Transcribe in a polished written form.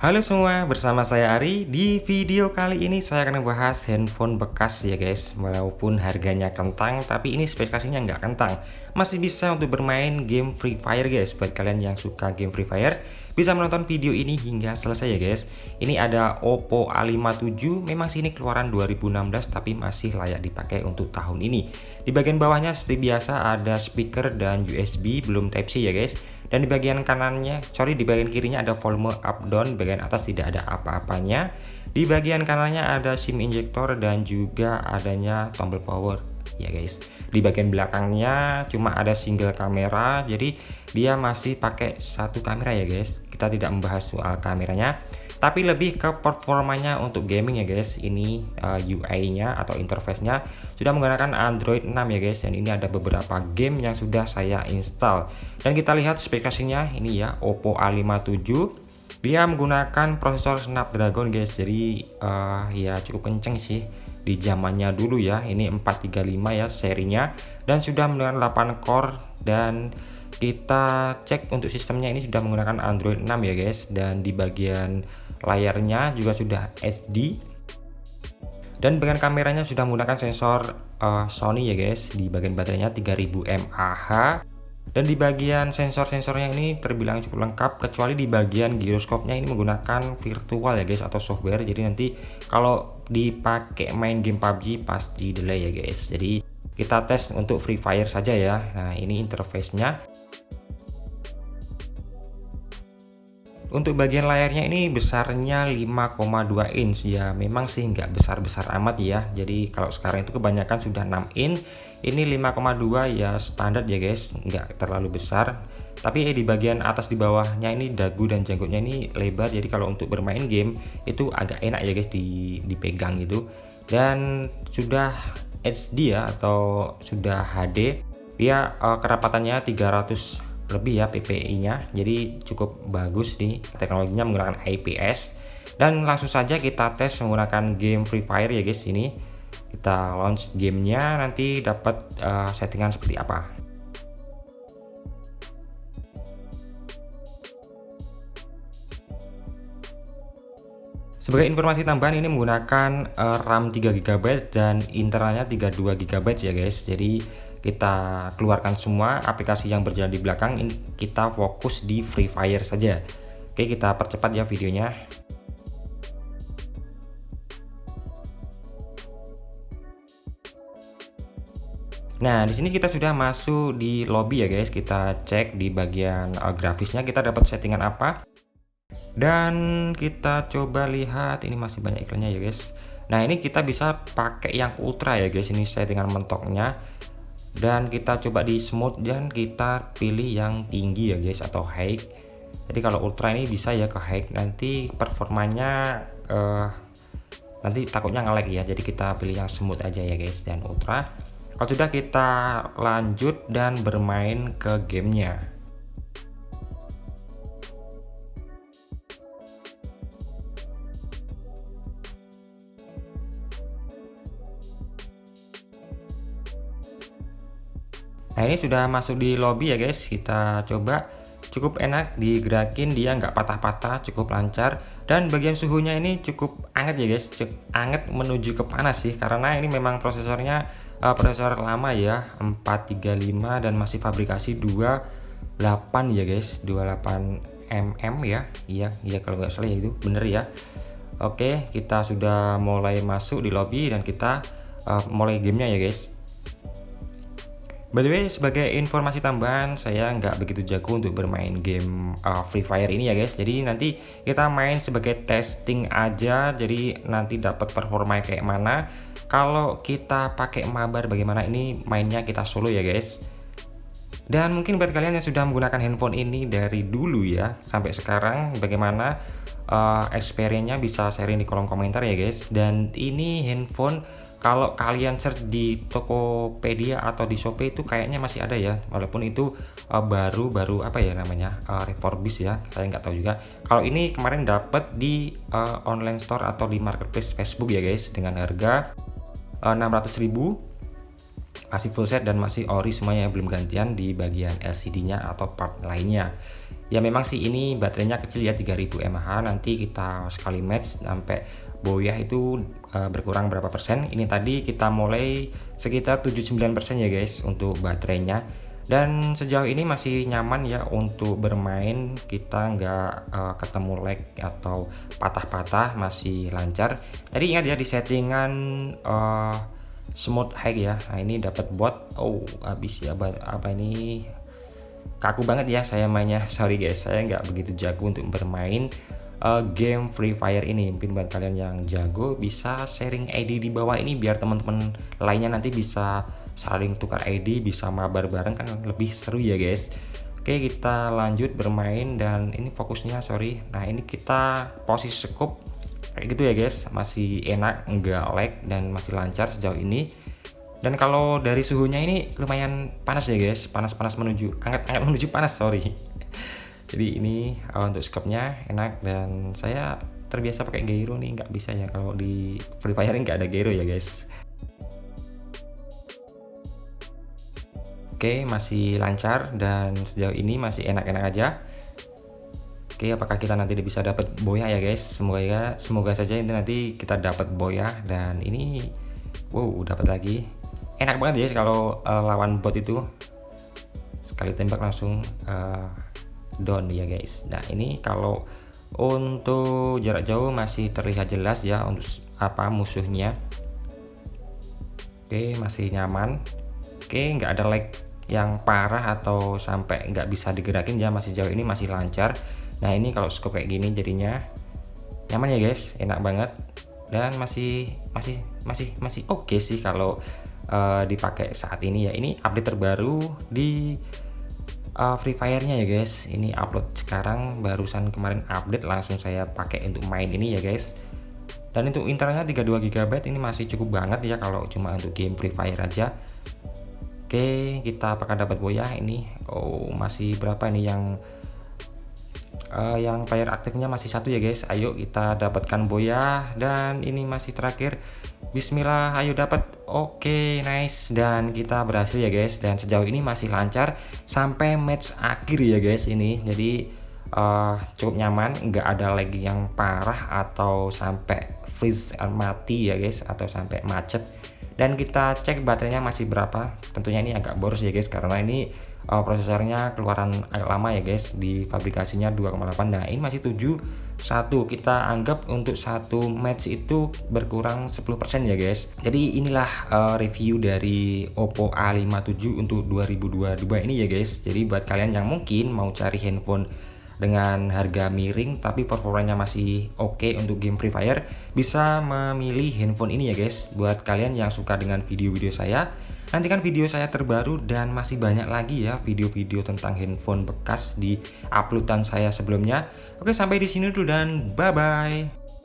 Halo semua, bersama saya Ari. Di video kali ini saya akan membahas handphone bekas ya guys. Walaupun harganya kentang, tapi ini spesifikasinya nggak kentang. Masih bisa untuk bermain game Free Fire guys. Buat kalian yang suka game Free Fire, bisa menonton video ini hingga selesai ya guys. Ini ada Oppo A57, memang sih ini keluaran 2016 tapi masih layak dipakai untuk tahun ini. Di bagian bawahnya seperti biasa ada speaker dan USB, belum Type C ya guys. Dan di bagian kanannya, di bagian kirinya ada volume up down, bagian atas tidak ada apa-apanya. Di bagian kanannya ada SIM injector dan juga adanya tombol power ya guys. Di bagian belakangnya cuma ada single kamera, jadi dia masih pakai satu kamera ya guys. Kita tidak membahas soal kameranya, tapi lebih ke performanya untuk gaming ya guys. Ini UI-nya atau interface-nya sudah menggunakan Android 6 ya guys, dan ini ada beberapa game yang sudah saya install. Dan kita lihat spesifikasinya, ini ya Oppo A57. Dia menggunakan prosesor Snapdragon guys, jadi ya cukup kenceng sih di zamannya dulu ya. Ini 435 ya serinya, dan sudah menggunakan 8 core. Dan kita cek untuk sistemnya, ini sudah menggunakan Android 6 ya guys. Dan di bagian layarnya juga sudah HD, dan bagian kameranya sudah menggunakan sensor Sony ya guys. Di bagian baterainya 3000 mAh, dan di bagian sensor-sensornya ini terbilang cukup lengkap, kecuali di bagian giroskopnya ini menggunakan virtual ya guys, atau software. Jadi nanti kalau dipakai main game PUBG pasti delay ya guys. Jadi kita tes untuk Free Fire saja ya. Nah, ini interface-nya. Untuk bagian layarnya ini besarnya 5,2 inch ya, memang sih nggak besar-besar amat ya. Jadi kalau sekarang itu kebanyakan sudah 6 inch, ini 5,2 ya standar ya guys, nggak terlalu besar. Tapi di bagian atas di bawahnya ini dagu dan janggutnya ini lebar, jadi kalau untuk bermain game itu agak enak ya guys dipegang gitu. Dan sudah HD ya, atau sudah HD, dia kerapatannya 300 lebih ya PPI-nya, jadi cukup bagus nih. Teknologinya menggunakan IPS. Dan langsung saja kita tes menggunakan game Free Fire ya guys. Ini kita launch gamenya, nanti dapat settingan seperti apa. Sebagai informasi tambahan, ini menggunakan RAM 3 GB dan internalnya 32 GB ya guys. Jadi kita keluarkan semua aplikasi yang berjalan di belakang, ini kita fokus di Free Fire saja. Oke, kita percepat ya videonya. Nah, di sini kita sudah masuk di lobby ya guys. Kita cek di bagian grafisnya, kita dapat settingan apa. Dan kita coba lihat, ini masih banyak iklannya ya guys. Nah, ini kita bisa pakai yang ultra ya guys, ini settingan mentoknya. Dan kita coba di smooth, dan kita pilih yang tinggi ya guys, atau high. Jadi kalau ultra ini bisa ya ke high, nanti performanya nanti takutnya nge-lag ya. Jadi kita pilih yang smooth aja ya guys, dan ultra. Kalau sudah, kita lanjut dan bermain ke gamenya. Nah, ini sudah masuk di lobby ya guys. Kita coba, cukup enak digerakin, dia nggak patah-patah, cukup lancar. Dan bagian suhunya ini cukup anget ya guys, cukup anget menuju ke panas sih, karena ini memang prosesornya prosesor lama ya, 435, dan masih fabrikasi 28 ya guys, 28 mm ya. Iya kalau nggak salah ya, itu bener ya. Oke, kita sudah mulai masuk di lobby, dan kita mulai gamenya ya guys. By the way, sebagai informasi tambahan, saya nggak begitu jago untuk bermain game Free Fire ini ya guys. Jadi nanti kita main sebagai testing aja, jadi nanti dapat performa kayak mana. Kalau kita pakai mabar bagaimana, ini mainnya kita solo ya guys. Dan mungkin buat kalian yang sudah menggunakan handphone ini dari dulu ya sampai sekarang, bagaimana experience-nya, bisa sharing di kolom komentar ya guys. Dan ini handphone, kalau kalian search di Tokopedia atau di Shopee itu kayaknya masih ada ya, walaupun itu baru apa ya namanya, refurbish ya, saya nggak tahu juga. Kalau ini kemarin dapat di online store atau di marketplace Facebook ya guys, dengan harga 600.000, masih full set dan masih ori semuanya, belum gantian di bagian LCD-nya atau part lainnya. Ya memang sih ini baterainya kecil ya, 3000 mAh. Nanti kita sekali match sampai boyah itu berkurang berapa persen. Ini tadi kita mulai sekitar 79% ya guys untuk baterainya. Dan sejauh ini masih nyaman ya untuk bermain, kita nggak ketemu lag atau patah-patah, masih lancar. Tadi ingat ya di settingan smooth high ya. Nah ini dapat bot. Oh habis ya, apa ini, kaku banget ya saya mainnya. Sorry guys, saya nggak begitu jago untuk bermain game Free Fire ini. Mungkin buat kalian yang jago bisa sharing ID di bawah ini biar teman-teman lainnya nanti bisa saling tukar ID, bisa mabar bareng, kan lebih seru ya guys. Oke, kita lanjut bermain dan ini fokusnya, sorry. Nah ini kita posisi scope kayak gitu ya guys, masih enak, enggak lag dan masih lancar sejauh ini. Dan kalau dari suhunya ini lumayan panas ya guys, panas-panas menuju hangat-hangat menuju panas, sorry. Jadi ini untuk scope-nya enak dan saya terbiasa pakai gyro nih, nggak bisa ya kalau di Free Fire nggak ada gyro ya guys. Oke, masih lancar dan sejauh ini masih enak-enak aja. Oke, apakah kita nanti bisa dapat boya ya guys? Semoga saja ini nanti kita dapat boya. Dan ini wow, dapat lagi. Enak banget ya kalau lawan bot itu sekali tembak langsung down ya guys. Nah ini kalau untuk jarak jauh masih terlihat jelas ya untuk apa musuhnya. Oke, masih nyaman. Oke, nggak ada lag yang parah atau sampai nggak bisa digerakin ya, masih jauh ini masih lancar. Nah ini kalau scope kayak gini jadinya nyaman ya guys, enak banget dan masih oke sih kalau dipakai saat ini ya. Ini update terbaru di Free Fire-nya ya guys. Ini upload sekarang, barusan kemarin update, langsung saya pakai untuk main ini ya guys. Dan untuk internalnya 32 GB, ini masih cukup banget ya kalau cuma untuk game Free Fire aja. Oke, kita apakah dapat boya ini? Oh, masih berapa nih yang player aktifnya masih satu ya guys. Ayo kita dapatkan boya dan ini masih terakhir. Bismillah, ayo dapat. Oke, nice, dan kita berhasil ya guys. Dan sejauh ini masih lancar sampai match akhir ya guys ini. Jadi cukup nyaman, nggak ada lag yang parah atau sampai freeze mati ya guys, atau sampai macet. Dan kita cek baterainya masih berapa. Tentunya ini agak boros ya guys karena ini prosesornya keluaran agak lama ya guys, di pabrikasinya 2,8. Nah ini masih 71. Kita anggap untuk satu match itu berkurang 10% ya guys. Jadi inilah review dari Oppo A57 untuk 2022 ini ya guys. Jadi buat kalian yang mungkin mau cari handphone dengan harga miring tapi performanya masih oke untuk game Free Fire, bisa memilih handphone ini ya guys. Buat kalian yang suka dengan video-video saya, nantikan video saya terbaru dan masih banyak lagi ya video-video tentang handphone bekas di uploadan saya sebelumnya. Oke, sampai di sini dulu dan bye bye.